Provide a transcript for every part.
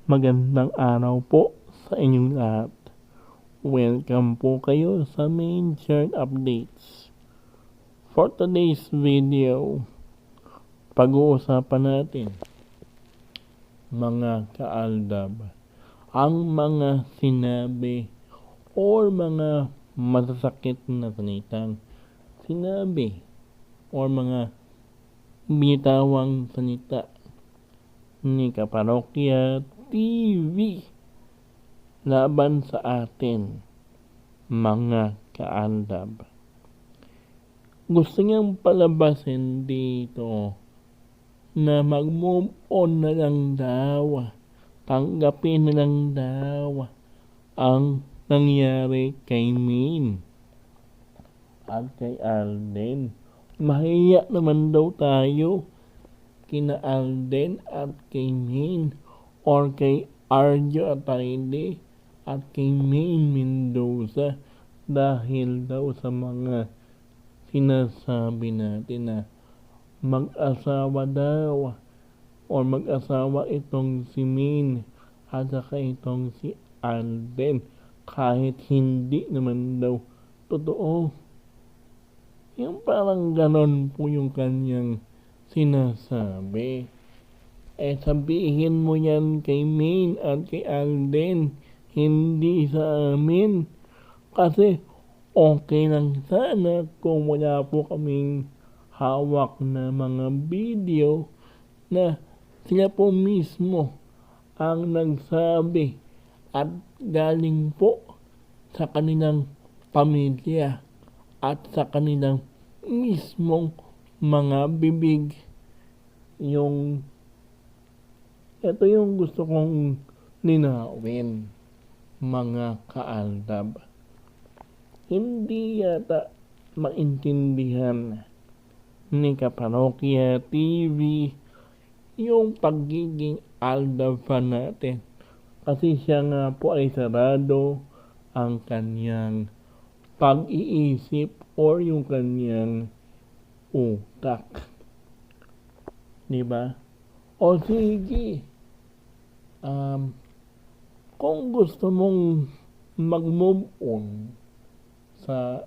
Magandang araw po sa inyong lahat. Welcome po kayo sa main chart updates. For today's video, pag-uusapan natin mga kaaldab, ang mga sinabi or mga masasakit na salitang sinabi or mga binitawang salita ni Kaparokya TV laban sa atin, mga kaaldab. Gusto niyang palabasin dito na mag-move on na lang daw, tanggapin na lang daw ang nangyari kay Min at kay Alden. Mahiya naman daw tayo kina Alden at kay Min or kay Arjo Atayde at kay Maine Mendoza dahil daw sa mga sinasabi natin na mag-asawa daw or mag-asawa itong si Min at saka itong si Alden kahit hindi naman daw totoo. Yung parang ganon po yung kanyang sinasabi. Sabihin mo yan kay Min at kay Alden, hindi sa amin. Kasi okay lang sana kung wala po kaming hawak na mga video na sila po mismo ang nagsabi at galing po sa kanilang pamilya at sa kanilang mismong mga bibig. Ito yung gusto kong linawin, mga kaaldab. Hindi yata maintindihan ni Kaparokya TV yung pagiging aldab fan natin. Kasi siya nga po ay sarado ang kanyang pag-iisip or yung kanyang utak. Diba? O sige, kung gusto mong mag-move on sa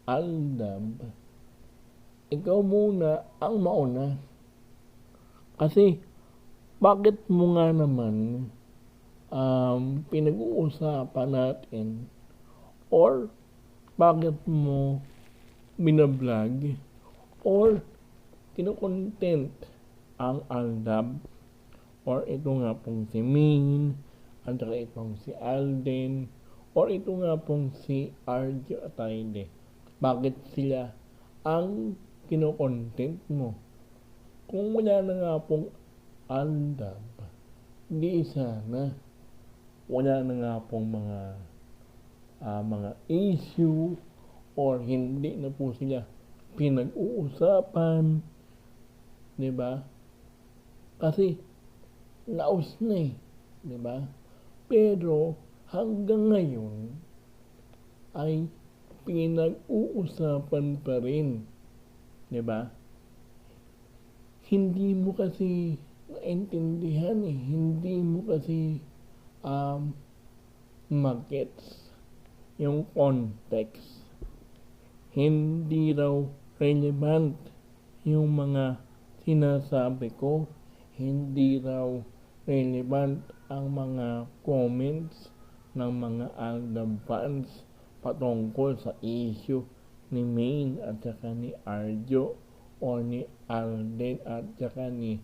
aldab, ikaw muna ang mauna. Kasi bakit mo nga naman pinag-uusapan natin or bakit mo binablog or kinokontent ang aldab or ito nga pong si Min at saka itong si Alden or ito nga pong si Arjo Atayde. Bakit sila ang kinokontent mo? Kung wala na nga pong aldab, di sana wala na nga pong mga issue or hindi na po sila pinag-uusapan, diba? Kasi naus na diba? Pero hanggang ngayon ay pinag-uusapan pa rin, diba? Hindi mo kasi naintindihan hindi mo kasi magets yung context. Hindi raw relevant yung mga sinasabi ko, hindi raw relevant ang mga comments ng mga aldab fans patungkol sa issue ni Maine at saka ni Arjo o ni Alden at saka ni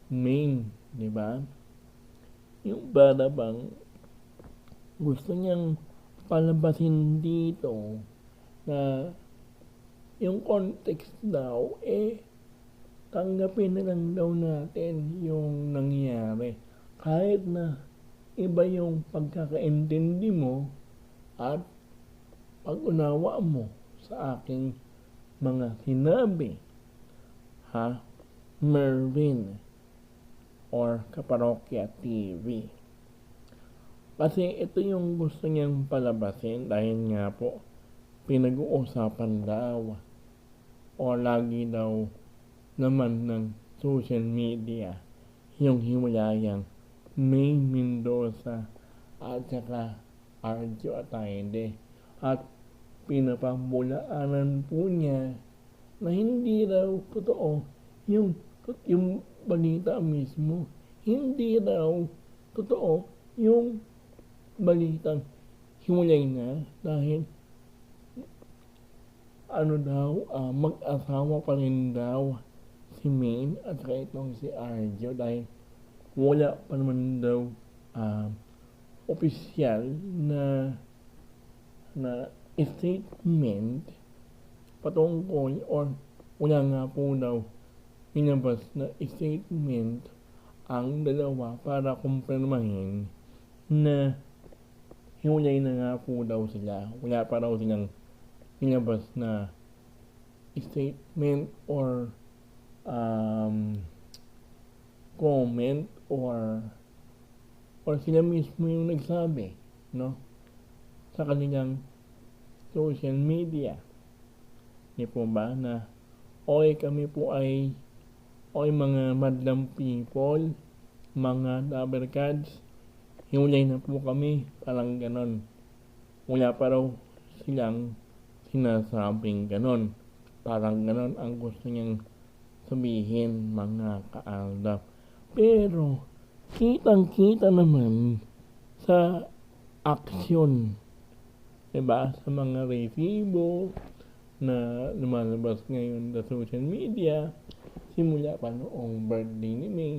Maine, di ba? Yung para bang gusto niyang palabasin dito na yung context daw tanggapin na lang daw natin yung nangyari. Kahit na iba yung pagkakaintindi mo at pag-unawa mo sa aking mga sinabi, Mervin or Kaparokya TV. Kasi ito yung gusto niyang palabasin dahil nga po pinag-uusapan daw o lagi daw naman ng social media yung hiwalayang May Mendoza at saka Arjo Atayde. At pinapamulaanan po niya na hindi raw totoo yung balita mismo. Hindi raw totoo yung balitang hiwalay na dahil mag-asawa pa rin daw si Maine at saka itong si Arjo dahil wala pa naman daw opisyal na statement patungkol or wala nga po daw inabas na statement ang dalawa para kumpirmahin na hiwalay na nga po daw sila. Wala pa daw silang inabas na statement or comment or sila mismo yung nagsabi, no? Sa kanilang social media. Di po ba na kami po ay mga madlang people, mga dabarkads, hiwalay na po kami, parang ganon. Wala pa raw silang sinasabing ganon. Parang ganon ang gusto niyang sabihin, mga kaaldap. Pero kitang-kita naman sa aksyon, diba? Sa mga resibo na lumalabas ngayon sa social media, simula pa noong birthday ni May,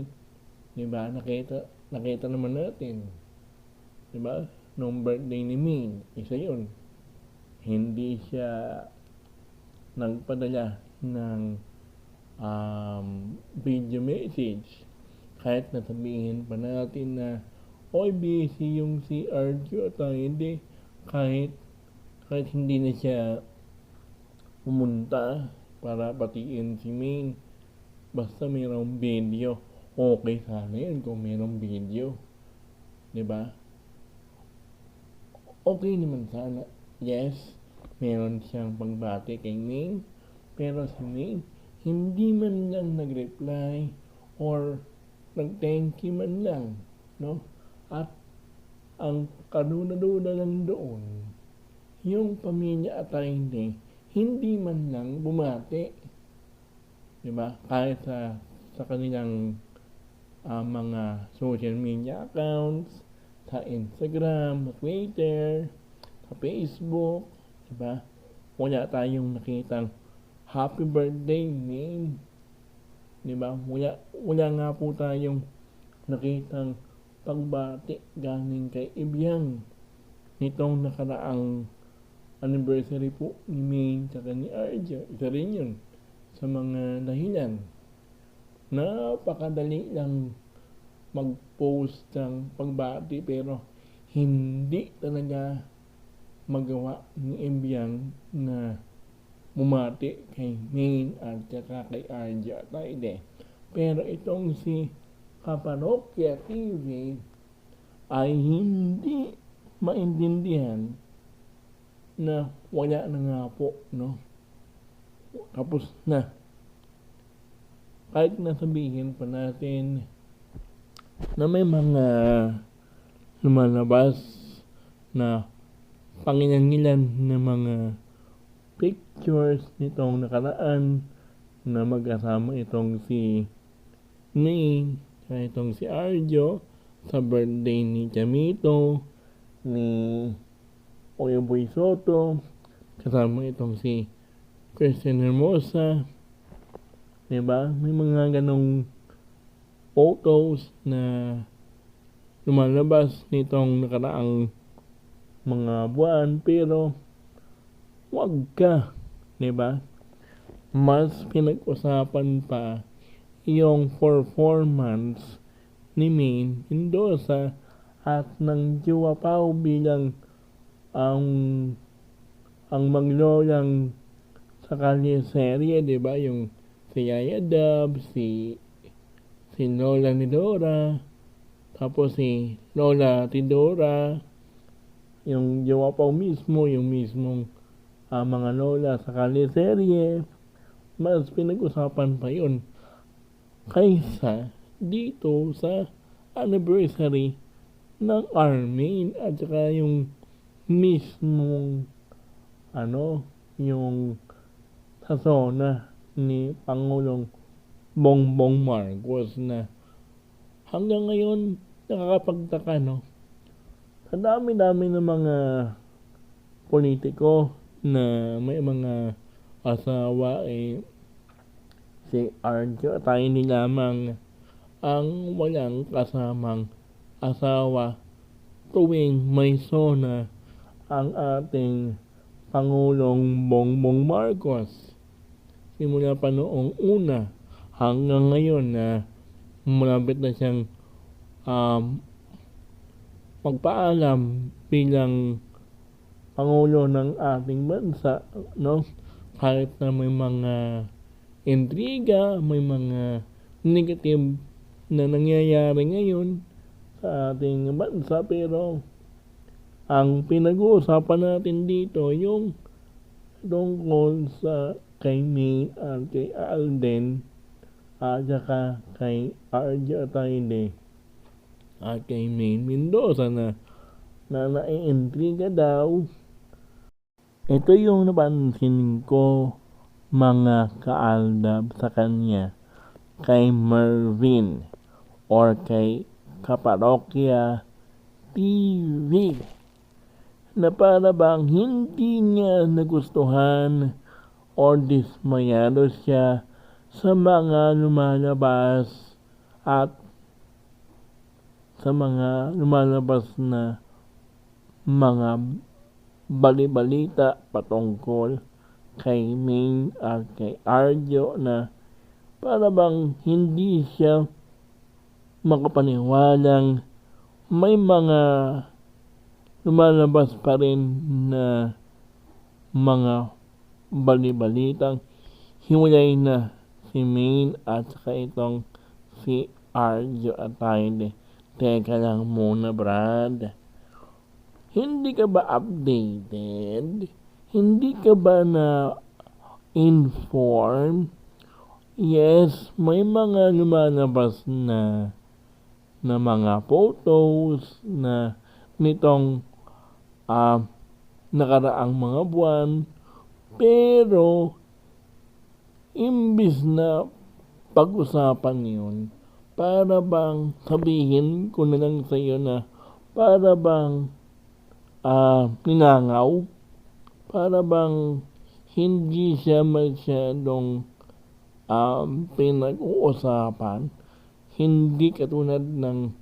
diba? Nakita naman natin, diba? Noong birthday ni May, isa yun. Hindi siya nagpadala ng video message kahit nasabihin pa natin na busy yung si Arjo at hindi, kahit hindi na siya pumunta para batiin si Maine, basta mayroong video, okay sana yun kung mayroong video, diba? Okay naman sana. Yes, meron siyang pagbati kay Maine, pero si Maine hindi man lang nag-reply or nag-thank you man lang, no? At ang kaduna-duna lang doon, yung pamilya Atayde hindi man lang bumati, diba? Kahit sa kanilang mga social media accounts, sa Instagram, sa Twitter, sa Facebook, diba? Wala tayong nakitang happy birthday, Maine. Diba? Wala nga po tayong nakitang pagbati galing kay Ibiang nitong nakaraang anniversary po ni Maine tsaka ni Arjo. Isa rin yun sa mga dahilan. Napakadali lang mag-post ng pagbati pero hindi talaga magawa ni Ibiang na bumati kay Maine at saka kay Arjo Atayde. Pero itong si Kaparokya TV ay hindi maintindihan na wala na nga po, no? Tapos na. Kahit nasabihin pa natin na may mga lumalabas na panginangilan na mga pictures nitong nakaraan na mag-asama itong si Maine at itong si Arjo sa birthday ni Chamito, ni Oyeboy Soto, kasama itong si Christian Hermosa, diba? May mga ganong photos na lumalabas nitong nakaraang mga buwan, pero wag ka, diba? Mas pinag-usapan pa yung performance ni Maine Mendoza at ng Jowa Pao bilang ang maglolang sa kanya serye, diba? Yung si Yaya Dub, si Lola Nidora, tapos si Lola Tidora, yung Jowa Pao mismo, yung mismong mga lola sa kanya serye. Mas pinag-usapan pa yun kaysa dito sa anniversary ng Armin at saka yung mismong yung sa zona ni Pangulong Bongbong Marcos na hanggang ngayon nakakapagtaka, no? Sa dami-dami ng mga politiko na may mga asawa, si Arjo Atayde lamang ang walang kasamang asawa tuwing may sona ang ating Pangulong Bongbong Marcos. Simula pa noong una hanggang ngayon na malapit na siyang magpaalam bilang Pangulo ng ating bansa, no? Kahit na may mga intriga, may mga negative na nangyayari ngayon sa ating bansa, pero ang pinag-uusapan natin dito yung tungkol sa kay May at kay Alden at saka kay Arjo Atayde at kay May Mendoza na naiintriga daw. Ito yung napansin ko, mga kaaldab sa kanya, kay Mervin or kay Kaparokya TV, na para bang hindi niya nagustuhan or dismayado siya sa mga lumalabas at sa mga lumalabas na mga balibalita patungkol kay Ming at kay Arjo na para bang hindi siya makapaniwalang may mga lumalabas pa rin na mga balibalitang hiwalay na si Ming at saka itong si Arjo Atayde. Teka lang muna, Brad. Hindi ka ba updated? Hindi ka ba na-inform? Yes, may mga lumalabas na mga photos na nitong nakaraang mga buwan, pero imbis na pag-usapan yun, para bang sabihin ko na lang sa iyo na para bang ninangaw, para bang hindi siya masyadong pinag-uusapan, hindi katulad ng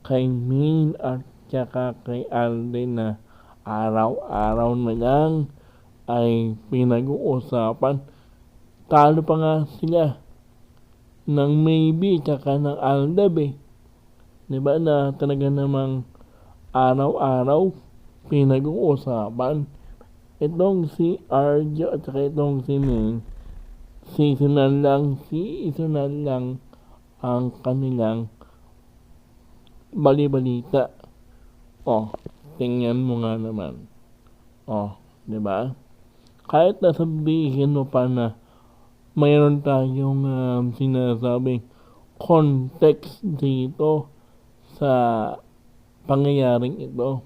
kay Min at saka kay Alden na araw-araw na lang ay pinag-uusapan. Talo pa nga sila ng Maybe saka ng Aldab, diba, na talaga namang araw-araw pinag-uusapan. Itong si Arjo at saka itong si Ming, seasonal lang ang kanilang balibalita. Tingnan mo nga naman. Diba? Kahit nasabihin mo pa na mayroon tayong sinasabing context dito sa pangyayaring ito,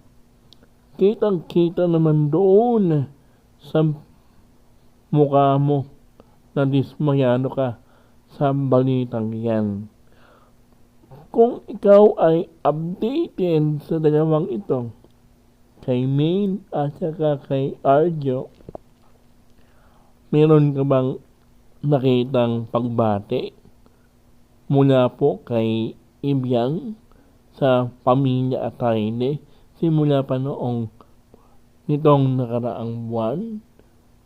kitang-kita naman doon sa mukha mo na dismayado ka sa balitang yan. Kung ikaw ay updated sa dalawang ito, kay Main at saka kay Arjo, meron ka bang nakitang pagbati mula po kay Ibiang sa pamilya Atayde simula pa noong nitong nakaraang buwan,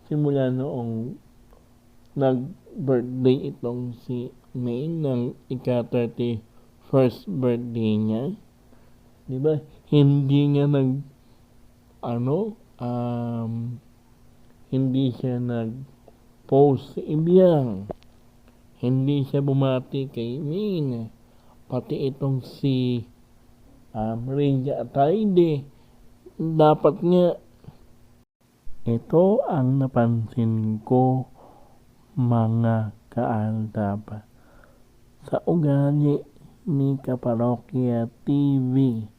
simula noong nag-birthday itong si May ng ika-31st birthday niya, diba? Hindi niya hindi siya nag-post si Ibiang, hindi siya bumati kay Min, pati itong si Maria Atayde. Dapat nga, ito ang napansin ko, mga kaaldab, sa ugali ni Kaparokya TV.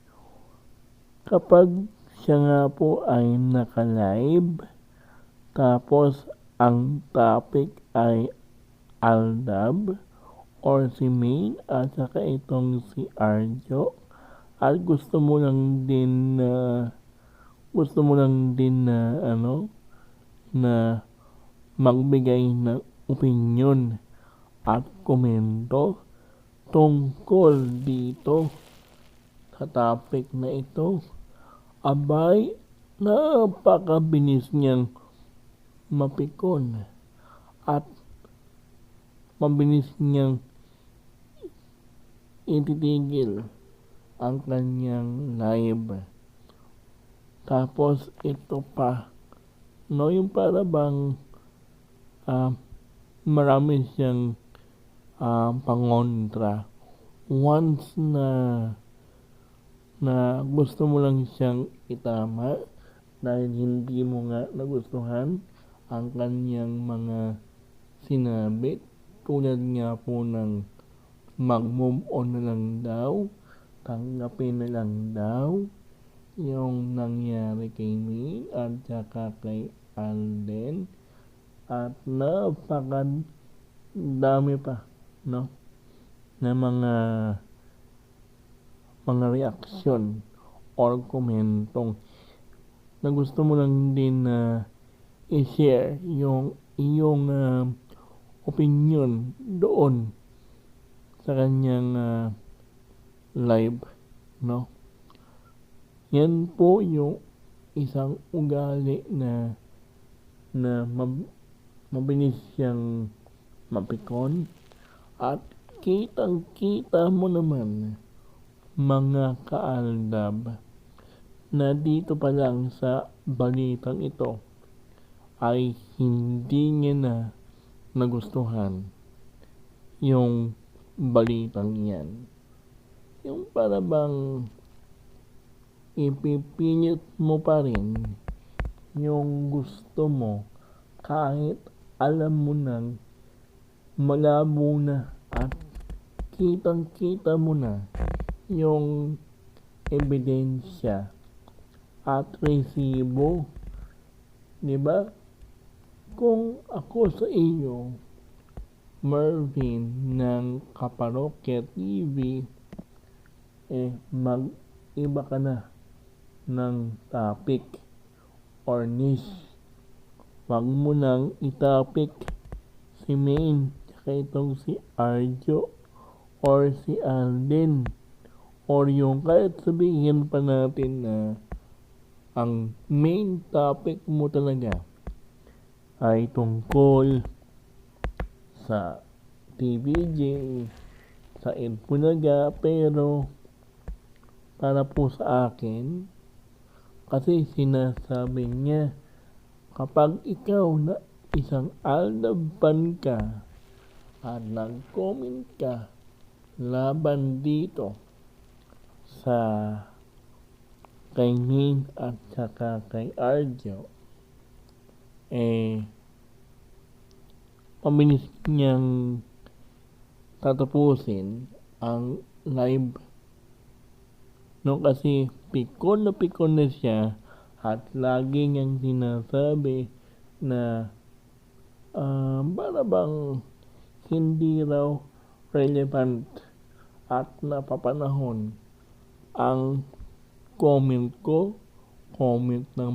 Kapag siya nga po ay naka-live, tapos ang topic ay Aldab or si Main at saka itong si Arjo, at gusto mo lang din na magbigay ng opinyon at komento tungkol dito sa topic na ito, abay, napakabilis niyang mapikon at mabilis niyang ititigil ang kanyang live. Tapos ito pa, yung para bang marami siyang pangontra. Once na gusto mo lang siyang itama dahil hindi mo nga nagustuhan ang kanyang mga sinabi, tulad nga po ng mag-move on na lang daw, tanggapin na lang daw yung nangyari kay May at saka kay Alden, at napakadami pa na mga reaksyon or komentong na gusto mo lang din na i-share yung iyong opinion doon sa kanyang live, Yan po yung isang ugali na mabilis siyang mapikon, at kitang-kita mo naman, mga kaaldab, na dito pa lang sa balitang ito ay hindi niya na nagustuhan yung balitang yan. Yung para bang ipipilit mo pa rin yung gusto mo kahit alam mo nang malabo na at kitang-kita mo na yung ebidensya at resibo, diba? Kung ako sa iyo, Mervin ng Kaparokya TV, mag-iba ka na ng topic or niche. Wag mo nang itapik si Main, saka itong si Arjo or si Alden, or yung kahit sabihin pa natin na ang main topic mo talaga ay tungkol sa TVJ, sa Edbulaga, pero para po sa akin, kasi sinasabi niya, kapag ikaw na isang aldaban ka at nag-comment ka laban dito sa kay Main at saka kay Arjo, pamilis niyang tatapusin ang live, kasi pikon na siya at lagi niyang sinasabi na para bang hindi raw relevant at napapanahon ang comment ng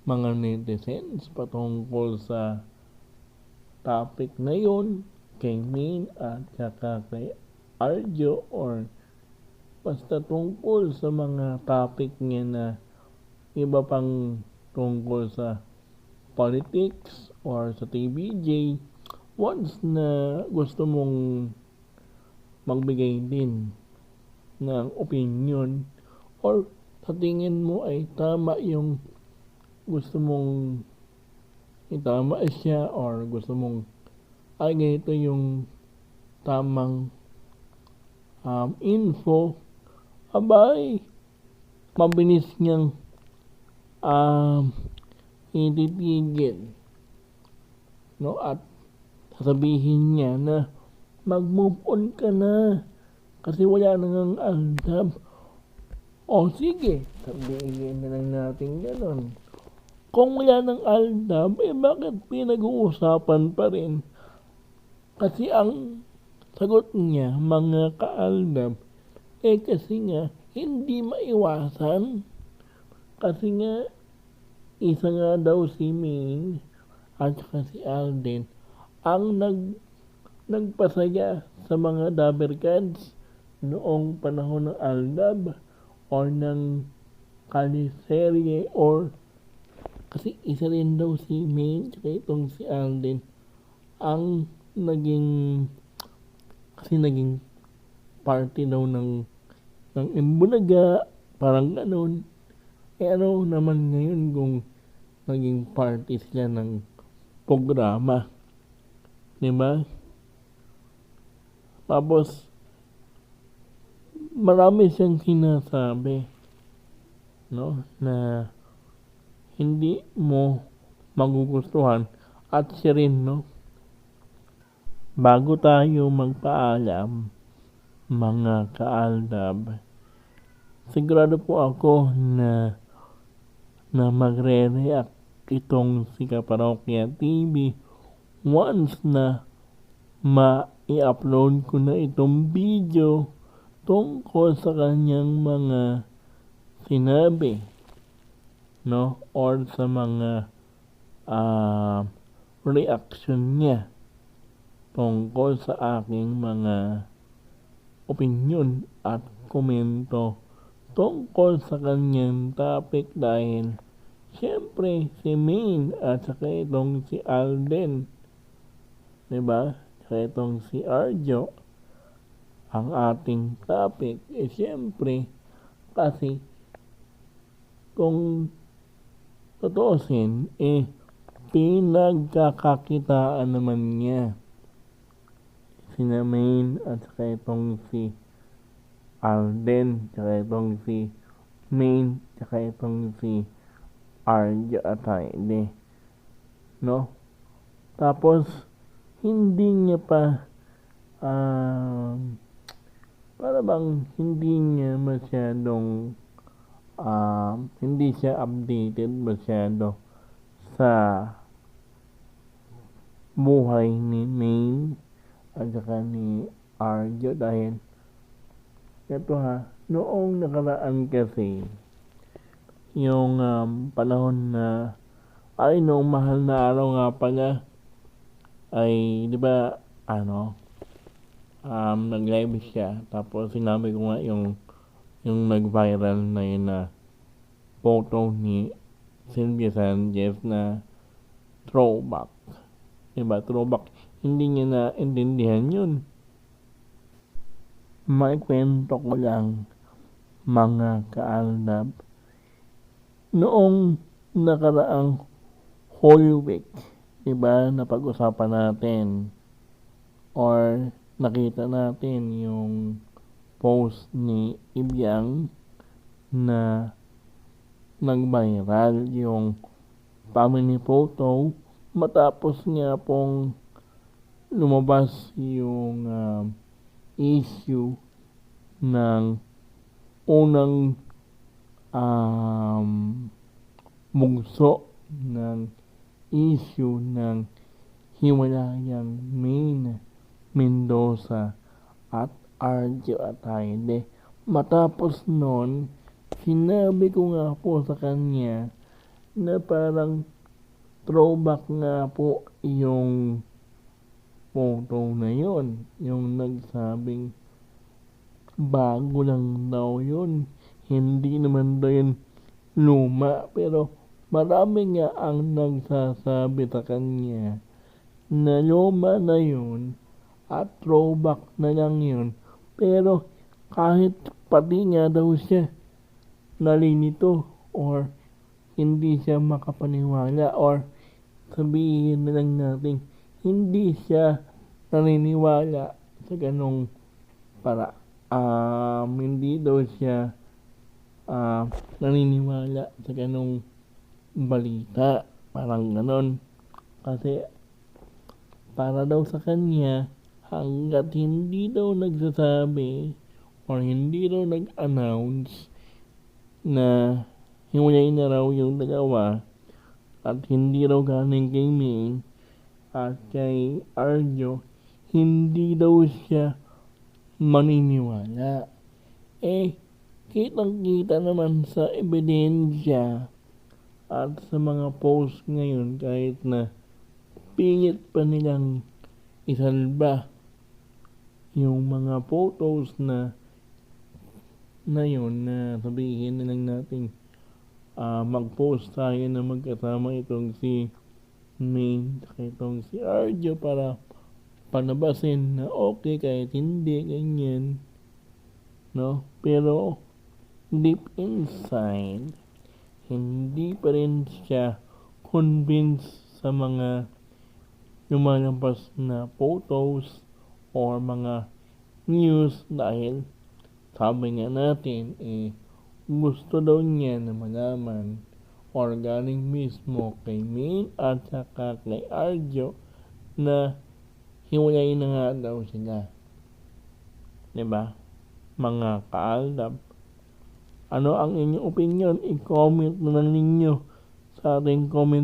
mga netizens patungkol sa topic na yun kay Main at saka kay Arjo, or basta tungkol sa mga topic niya na iba pang tungkol sa politics or sa TVJ. Once na gusto mong magbigay din ng opinion or sa tingin mo ay tama yung gusto mong itama siya, or gusto mong ay ganito yung tamang info, abay, mabilis niyang ititigil, at sasabihin niya na mag-move on ka na. Kasi wala nang aldab. O sige, sabihin na lang natin gano'n. Kung wala nang aldab, bakit pinag-uusapan pa rin? Kasi ang sagot niya, mga kaaldab, kasi nga, hindi maiwasan. Kasi nga, isa nga daw si Maine at saka si Alden ang nagpasaya sa mga Dabber Cats noong panahon ng Aldab or ng Kaliserye or kasi isa rin daw si Maine tsaka itong si Alden ang naging party daw ng Embulaga, parang ganun. Ano naman ngayon kung naging party sila ng programa, diba? Tapos marami siyang sinasabi, no, na hindi mo magugustuhan at siya rin, no. Bago tayo magpaalam, mga kaaldab, sigurado po ako na magre-react itong si Kaparokya TV once na ma-i-upload ko na itong video tungkol sa kanyang mga sinabi, no, or sa mga reaction niya tungkol sa aking mga opinion at komento tungkol sa kanyang topic dahil siyempre si Maine at saka itong si Alden, diba? Saka itong si Arjo ang ating topic. Siyempre kasi kung totoosin, pinagkakakitaan naman niya sina Maine at saka itong si Alden, tsaka itong si Maine, tsaka itong si Arjo at Heidi, no? Tapos hindi niya pa para bang hindi niya masyadong hindi siya updated masyado sa buhay ni Maine at saka ni Arjo dahil ito noong nakaraan kasi yung panahon na noong mahal na araw nga pala ay di ba nag-live siya tapos sinabi ko nga yung nag-viral na yun na photo ni Sylvia Sanchez na throwback, diba? Throwback, hindi niya na intindihan yun. May kwento ko lang, mga kaaldab, noong nakaraang Holy Week, diba, napag-usapan natin or nakita natin yung post ni Ibiang na nag-viral yung family photo matapos nga pong lumabas yung issue ng unang bugso ng issue ng hiwalayang Maine Mendoza at Arjo at Heidi. Matapos nun, sinabi ko nga po sa kanya na parang throwback nga po yung photo na yun. Yung nagsabing bago lang daw yun. Hindi naman daw yun luma. Pero marami nga ang nagsasabi sa kanya na luma na yun at throwback na lang yun. Pero kahit pati nga daw siya nalilito or hindi siya makapaniwala or sabihin na lang natin hindi siya naniniwala sa ganong hindi daw siya naniniwala sa ganong balita, parang ganon. Kasi para daw sa kanya hanggat hindi daw nagsasabi or hindi daw nag-announce na hiwalay na raw yung dalawa at hindi raw galing kay Ming at kay Arjo, hindi daw siya maniniwala. Kitang-kita naman sa ebidensya at sa mga post ngayon kahit na pilit pa nilang isalba yung mga photos na yun na sabihin na lang natin mag-post tayo na magkasama itong si Ming at itong si Arjo para panabasin na okay kahit hindi ganyan, no? Pero deep inside hindi pa rin siya convinced sa mga lumalabas na photos or mga news dahil sabi nga natin gusto daw niya na malaman or galing mismo kay Ming at saka kay Arjo na hiwalay na nga daw sila. Diba? Mga kaaldab. Ano ang inyong opinion? I-comment na lang ninyo sa ating comment